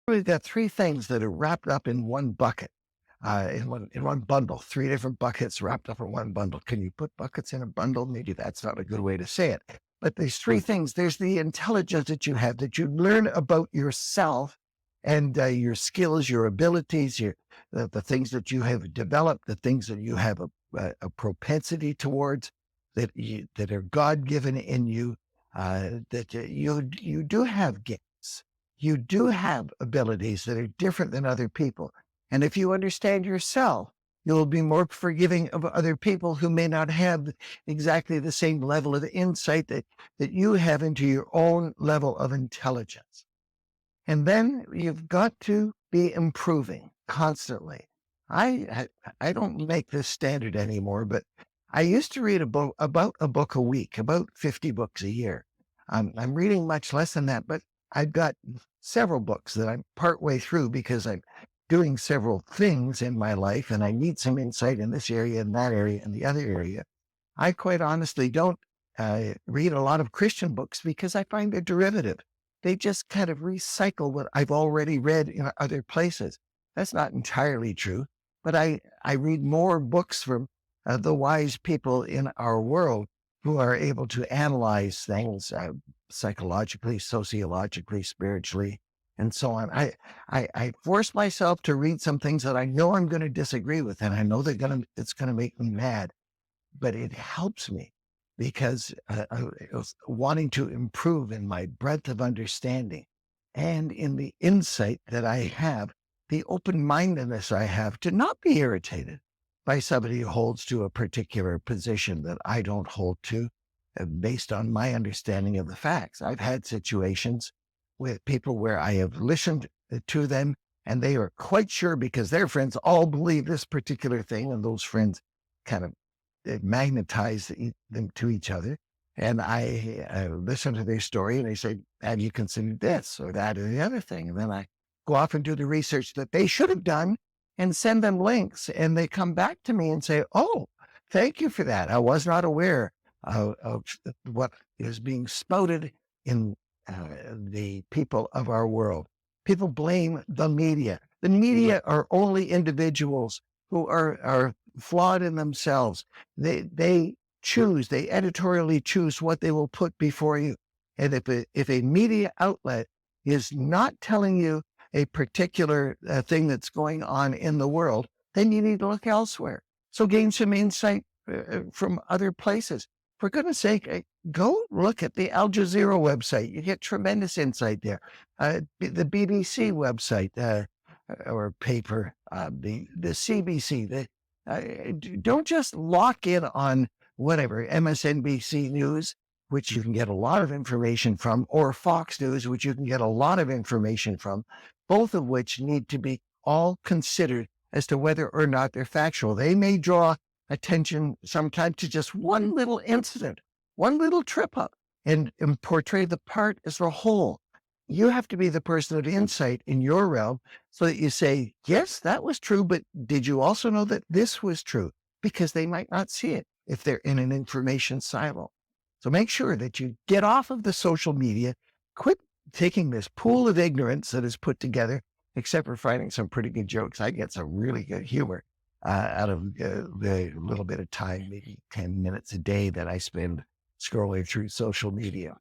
We've got three things that are wrapped up in one bucket, in one bundle, three different buckets wrapped up in one bundle. Can you put buckets in a bundle? Maybe that's not a good way to say it. But there's three things. There's the intelligence that you have, that you learn about yourself and your skills, your abilities, the things that you have developed, the things that you have a propensity towards, that are God given in you, that you do have gifts. You do have abilities that are different than other people. And if you understand yourself, you'll be more forgiving of other people who may not have exactly the same level of insight that you have into your own level of intelligence. And then you've got to be improving constantly. I don't make this standard anymore, but I used to read about a book a week, about 50 books a year. I'm reading much less than that, but I've got several books that I'm partway through because I'm doing several things in my life and I need some insight in this area and that area and the other area. I quite honestly don't read a lot of Christian books because I find they're derivative. They just kind of recycle what I've already read in other places. That's not entirely true, but I read more books from the wise people in our world who are able to analyze things psychologically, sociologically, spiritually, and so on. I force myself to read some things that I know I'm going to disagree with, and I know it's going to make me mad, but it helps me because I was wanting to improve in my breadth of understanding and in the insight that I have, the open-mindedness I have to not be irritated by somebody who holds to a particular position that I don't hold to based on my understanding of the facts. I've had situations with people where I have listened to them and they are quite sure because their friends all believe this particular thing, and those friends kind of magnetize them to each other. And I listen to their story and they say, have you considered this or that or the other thing? And then I go off and do the research that they should have done and send them links. And they come back to me and say, oh, thank you for that. I was not aware of what is being spouted in the people of our world. People blame the media. The media are only individuals who are flawed in themselves. They editorially choose what they will put before you. And if a media outlet is not telling you a particular thing that's going on in the world, then you need to look elsewhere. So gain some insight from other places. For goodness sake, go look at the Al Jazeera website. You get tremendous insight there. The BBC website or paper, the CBC. Don't just lock in on whatever, MSNBC News, which you can get a lot of information from, or Fox News, which you can get a lot of information from, both of which need to be all considered as to whether or not they're factual. They may draw attention sometimes to just one little incident, one little trip up, and portray the part as a whole. You have to be the person of insight in your realm so that you say, yes, that was true, but did you also know that this was true? Because they might not see it if they're in an information silo. So make sure that you get off of the social media, quit taking this pool of ignorance that is put together, except for finding some pretty good jokes. I get some really good humor out of the little bit of time, maybe 10 minutes a day that I spend scrolling through social media.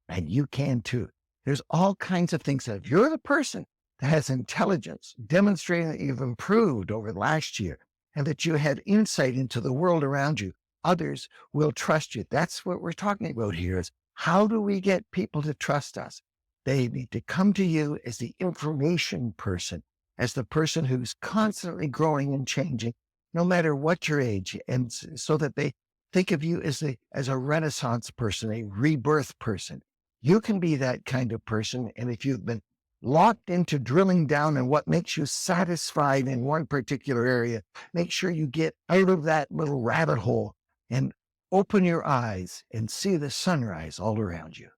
And you can too. There's all kinds of things that if you're the person that has intelligence, demonstrating that you've improved over the last year and that you have insight into the world around you, others will trust you. That's what we're talking about here is how do we get people to trust us? They need to come to you as the information person, as the person who's constantly growing and changing, no matter what your age, and so that they think of you as a Renaissance person, a rebirth person. You can be that kind of person. And if you've been locked into drilling down in what makes you satisfied in one particular area, make sure you get out of that little rabbit hole and open your eyes and see the sunrise all around you.